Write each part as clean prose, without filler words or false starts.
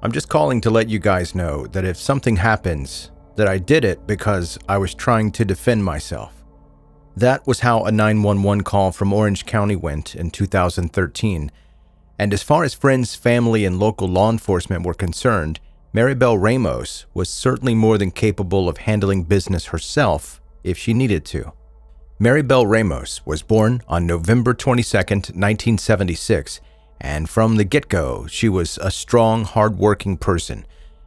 I'm just calling to let you guys know that if something happens, that I did it because I was trying to defend myself. That was how a 911 call from Orange County went in 2013. And as far as friends, family, and local law enforcement were concerned, Maribel Ramos was certainly more than capable of handling business herself if she needed to. Maribel Ramos was born on November 22, 1976, and from the get-go, she was a strong, hard-working person.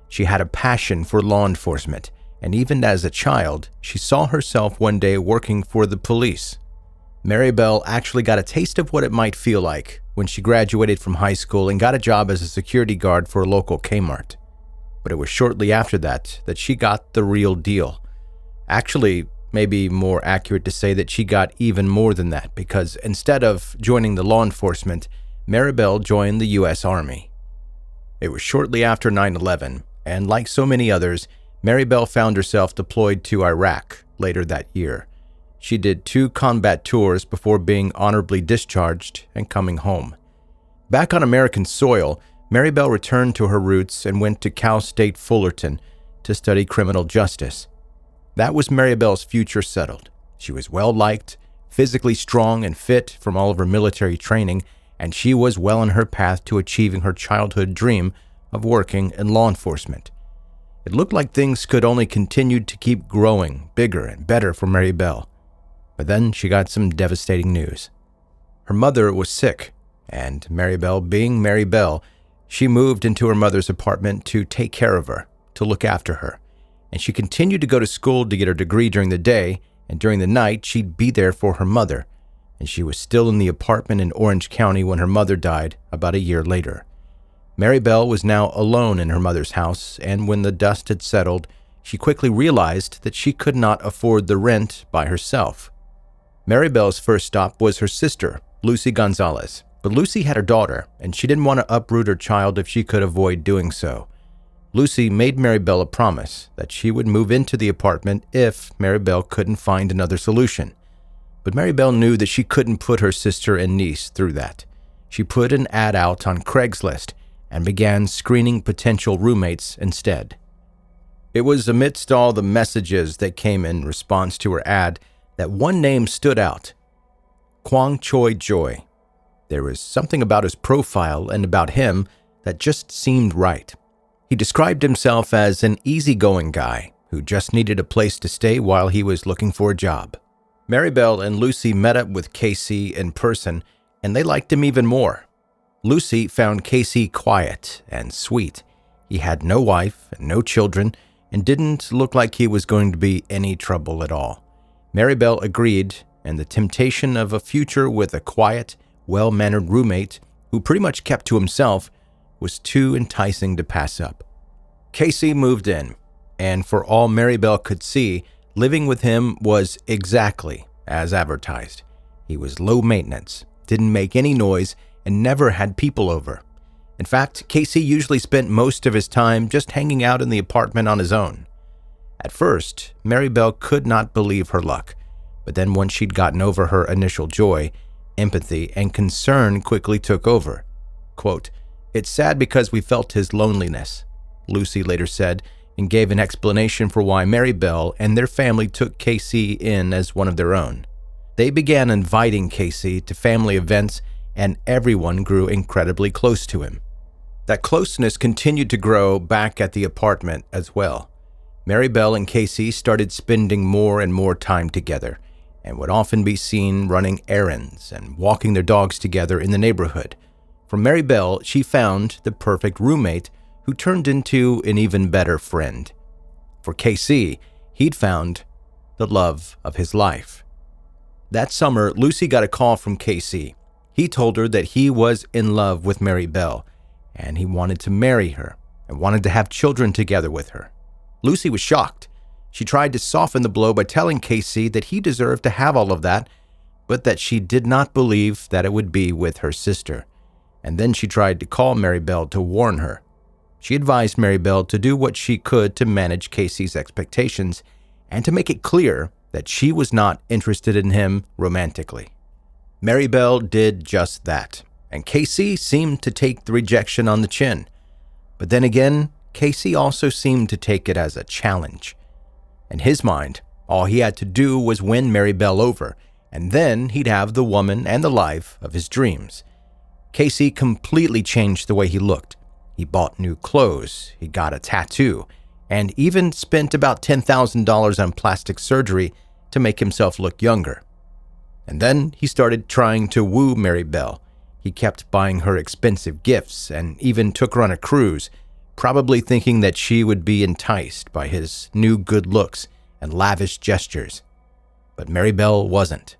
She had a passion for law enforcement, and even as a child, she saw herself one day working for the police. Maribel actually got a taste of what it might feel like when she graduated from high school and got a job as a security guard for a local Kmart. But it was shortly after that she got the real deal. Actually, maybe more accurate to say that she got even more than that, because instead of joining the law enforcement, Maribel joined the U.S. Army. It was shortly after 9/11, and like so many others, Maribel found herself deployed to Iraq later that year. She did 2 combat tours before being honorably discharged and coming home. Back on American soil, Maribel returned to her roots and went to Cal State Fullerton to study criminal justice. That was Maribel's future settled. She was well-liked, physically strong and fit from all of her military training, and she was well on her path to achieving her childhood dream of working in law enforcement. It looked like things could only continue to keep growing bigger and better for Maribel. But then she got some devastating news. Her mother was sick, and Maribel, being Maribel, she moved into her mother's apartment to take care of her, to look after her. And she continued to go to school to get her degree during the day, and during the night she'd be there for her mother. And she was still in the apartment in Orange County when her mother died about a year later. Maribel was now alone in her mother's house, and when the dust had settled, she quickly realized that she could not afford the rent by herself. Maribel's first stop was her sister, Lucy Gonzalez. But Lucy had her daughter, and she didn't want to uproot her child if she could avoid doing so. Lucy made Maribel a promise that she would move into the apartment if Maribel couldn't find another solution. But Maribel knew that she couldn't put her sister and niece through that. She put an ad out on Craigslist and began screening potential roommates instead. It was amidst all the messages that came in response to her ad that one name stood out: Kwang Choi Joy. There was something about his profile and about him that just seemed right. He described himself as an easygoing guy who just needed a place to stay while he was looking for a job. Maribel and Lucy met up with Casey in person, and they liked him even more. Lucy found Casey quiet and sweet. He had no wife and no children and didn't look like he was going to be any trouble at all. Maribel agreed, and the temptation of a future with a quiet, well-mannered roommate who pretty much kept to himself was too enticing to pass up. Casey moved in, and for all Maribel could see, living with him was exactly as advertised. He was low maintenance, didn't make any noise, and never had people over. In fact, Casey usually spent most of his time just hanging out in the apartment on his own. At first, Maribel could not believe her luck, but then once she'd gotten over her initial joy, empathy and concern quickly took over. Quote, "It's sad because we felt his loneliness," Lucy later said, and gave an explanation for why Maribel and their family took Casey in as one of their own. They began inviting Casey to family events, and everyone grew incredibly close to him. That closeness continued to grow back at the apartment as well. Maribel and Casey started spending more and more time together, and would often be seen running errands and walking their dogs together in the neighborhood. For Maribel, she found the perfect roommate who turned into an even better friend. For Casey, he'd found the love of his life. That summer, Lucy got a call from Casey. He told her that he was in love with Maribel, and he wanted to marry her and wanted to have children together with her. Lucy was shocked. She tried to soften the blow by telling Casey that he deserved to have all of that, but that she did not believe that it would be with her sister. And then she tried to call Maribel to warn her. She advised Maribel to do what she could to manage Casey's expectations and to make it clear that she was not interested in him romantically. Maribel did just that, and Casey seemed to take the rejection on the chin. But then again, Casey also seemed to take it as a challenge. In his mind, all he had to do was win Maribel over, and then he'd have the woman and the life of his dreams. Casey completely changed the way he looked. He bought new clothes, he got a tattoo, and even spent about $10,000 on plastic surgery to make himself look younger. And then he started trying to woo Maribel. He kept buying her expensive gifts and even took her on a cruise, probably thinking that she would be enticed by his new good looks and lavish gestures. But Maribel wasn't.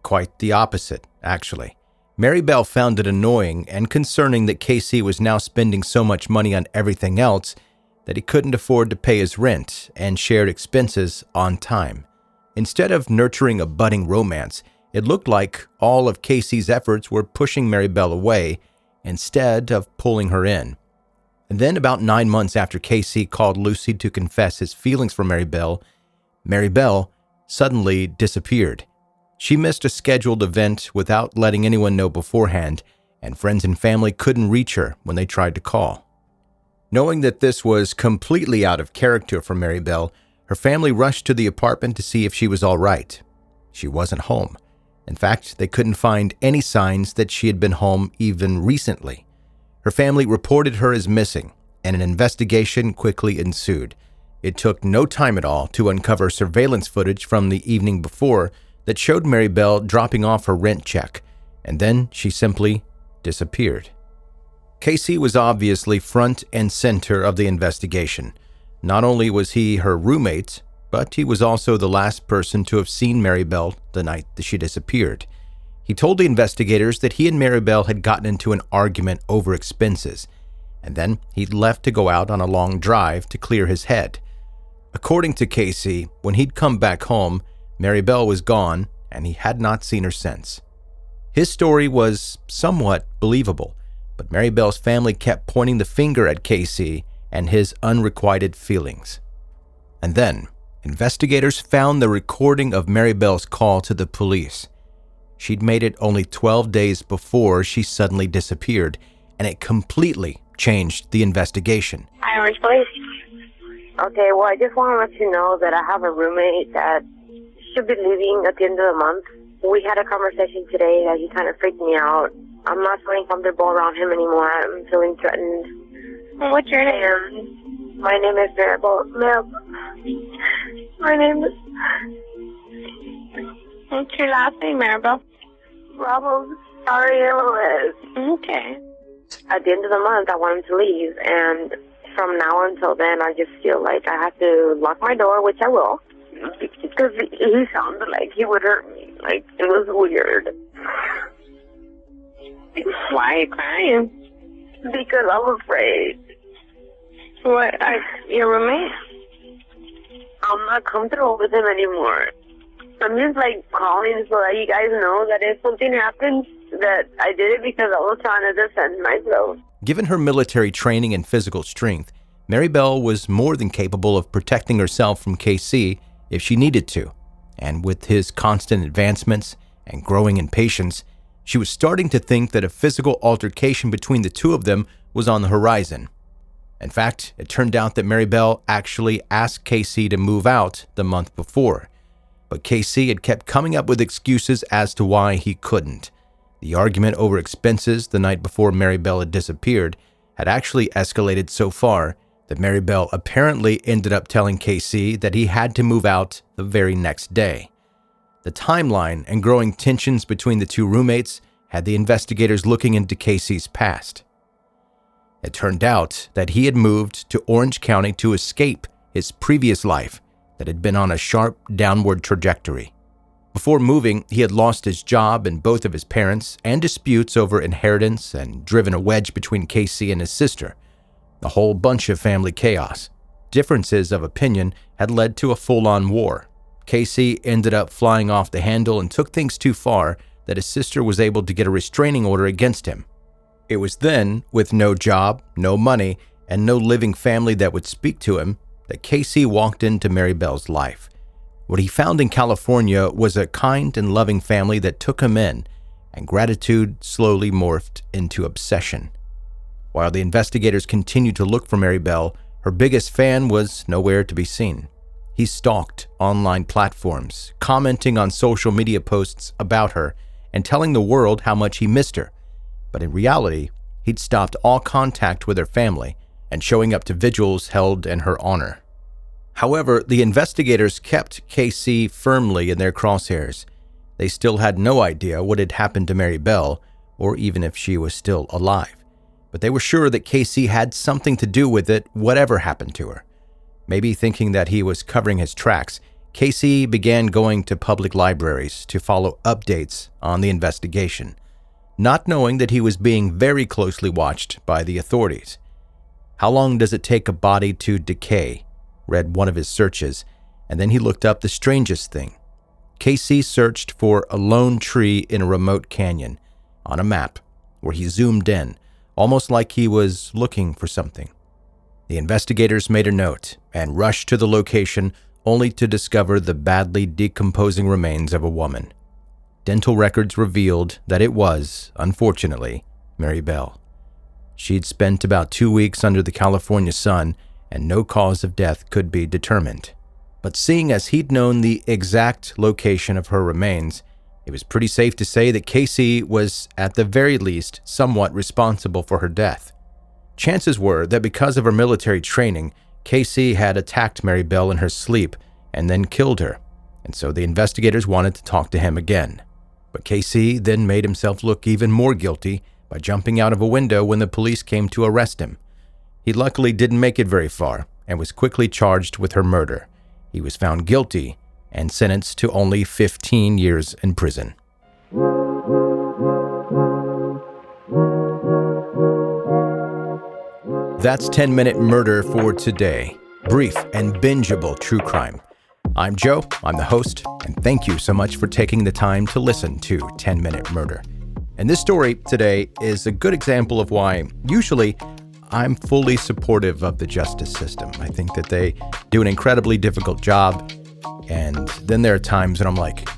Quite the opposite, actually. Maribel found it annoying and concerning that Casey was now spending so much money on everything else that he couldn't afford to pay his rent and shared expenses on time. Instead of nurturing a budding romance, it looked like all of Casey's efforts were pushing Maribel away instead of pulling her in. And then about 9 months after Casey called Lucy to confess his feelings for Maribel, Maribel suddenly disappeared. She missed a scheduled event without letting anyone know beforehand, and friends and family couldn't reach her when they tried to call. Knowing that this was completely out of character for Maribel, her family rushed to the apartment to see if she was all right. She wasn't home. In fact, they couldn't find any signs that she had been home even recently. Her family reported her as missing, and an investigation quickly ensued. It took no time at all to uncover surveillance footage from the evening before that showed Maribel dropping off her rent check, and then she simply disappeared. Casey was obviously front and center of the investigation. Not only was he her roommate, but he was also the last person to have seen Maribel the night that she disappeared. He told the investigators that he and Maribel had gotten into an argument over expenses, and then he'd left to go out on a long drive to clear his head. According to Casey, when he'd come back home, Maribel was gone, and he had not seen her since. His story was somewhat believable, but Maribel's family kept pointing the finger at Casey and his unrequited feelings. And then, investigators found the recording of Maribel's call to the police. She'd made it only 12 days before she suddenly disappeared, and it completely changed the investigation. Hi, Orange Police. Okay, well, I just want to let you know that I have a roommate that should be leaving at the end of the month. We had a conversation today that he kind of freaked me out. I'm not feeling comfortable around him anymore. I'm feeling threatened. What's your name? My name is Maribel. My name is... What's your last name, Maribel? Ramos. Ariel. Okay. At the end of the month, I want him to leave, and from now until then, I just feel like I have to lock my door, which I will, because he sounded like he would hurt me. Like, it was weird. Why are you crying? Because I'm afraid. What, your roommate? I'm not comfortable with him anymore. I'm just like calling so that you guys know that if something happens, that I did it because I was trying to defend myself. Given her military training and physical strength, Maribel was more than capable of protecting herself from KC if she needed to. And with his constant advancements and growing impatience, she was starting to think that a physical altercation between the two of them was on the horizon. In fact, it turned out that Maribel actually asked KC to move out the month before. But KC had kept coming up with excuses as to why he couldn't. The argument over expenses the night before Maribel had disappeared had actually escalated so far that Maribel apparently ended up telling KC that he had to move out the very next day. The timeline and growing tensions between the two roommates had the investigators looking into KC's past. It turned out that he had moved to Orange County to escape his previous life that had been on a sharp downward trajectory. Before moving, he had lost his job and both of his parents, and disputes over inheritance, and driven a wedge between Casey and his sister. A whole bunch of family chaos. Differences of opinion had led to a full-on war. Casey ended up flying off the handle and took things too far that his sister was able to get a restraining order against him. It was then, with no job, no money, and no living family that would speak to him, that Casey walked into Maribel's life. What he found in California was a kind and loving family that took him in, and gratitude slowly morphed into obsession. While the investigators continued to look for Maribel, her biggest fan was nowhere to be seen. He stalked online platforms, commenting on social media posts about her and telling the world how much he missed her. But in reality, he'd stopped all contact with her family and showing up to vigils held in her honor. However, the investigators kept KC firmly in their crosshairs. They still had no idea what had happened to Maribel, or even if she was still alive. But they were sure that KC had something to do with it, whatever happened to her. Maybe thinking that he was covering his tracks, KC began going to public libraries to follow updates on the investigation, not knowing that he was being very closely watched by the authorities. How long does it take a body to decay? Read one of his searches, and then he looked up the strangest thing. KC searched for a lone tree in a remote canyon on a map where he zoomed in, almost like he was looking for something. The investigators made a note and rushed to the location only to discover the badly decomposing remains of a woman. Dental records revealed that it was, unfortunately, Maribel. She'd spent about 2 weeks under the California sun and no cause of death could be determined. But seeing as he'd known the exact location of her remains, it was pretty safe to say that KC was, at the very least, somewhat responsible for her death. Chances were that because of her military training, KC had attacked Maribel in her sleep and then killed her, and so the investigators wanted to talk to him again. But KC then made himself look even more guilty by jumping out of a window when the police came to arrest him. He luckily didn't make it very far and was quickly charged with her murder. He was found guilty and sentenced to only 15 years in prison. That's 10-Minute Murder for today. Brief and bingeable true crime. I'm Joe, I'm the host, and thank you so much for taking the time to listen to 10-Minute Murder. And this story today is a good example of why usually I'm fully supportive of the justice system. I think that they do an incredibly difficult job, and then there are times when I'm like,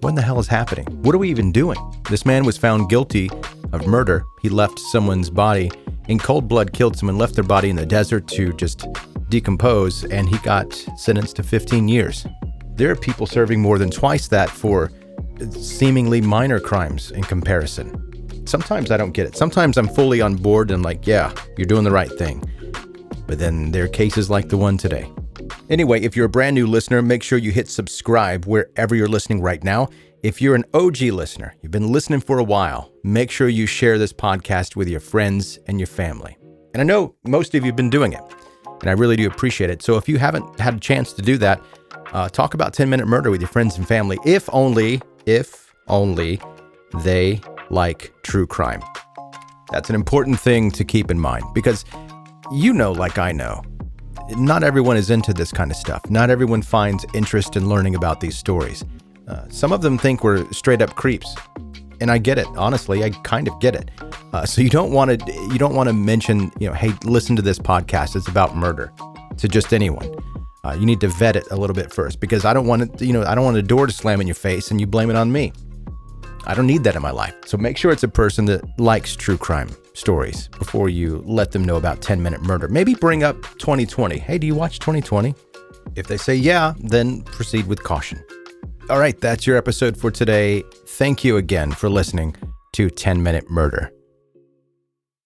what in the hell is happening? What are we even doing? This man was found guilty of murder. He left someone's body in cold blood, killed someone, left their body in the desert to just decompose, and he got sentenced to 15 years. There are people serving more than twice that for seemingly minor crimes in comparison. Sometimes I don't get it. Sometimes I'm fully on board and like, yeah, you're doing the right thing. But then there are cases like the one today. Anyway, if you're a brand new listener, make sure you hit subscribe wherever you're listening right now. If you're an OG listener, you've been listening for a while, make sure you share this podcast with your friends and your family. And I know most of you have been doing it, and I really do appreciate it. So if you haven't had a chance to do that, talk about 10-Minute Murder with your friends and family, if only they like true crime. That's an important thing to keep in mind because like I know, not everyone is into this kind of stuff. Not everyone finds interest in learning about these stories. Some of them think we're straight up creeps, and I get it. Honestly, I kind of get it. So you don't want to mention, hey, listen to this podcast. It's about murder to just anyone. You need to vet it a little bit first because I don't want a door to slam in your face and you blame it on me. I don't need that in my life. So make sure it's a person that likes true crime stories before you let them know about 10-Minute Murder. Maybe bring up 2020. Hey, do you watch 2020? If they say yeah, then proceed with caution. All right, that's your episode for today. Thank you again for listening to 10-Minute Murder.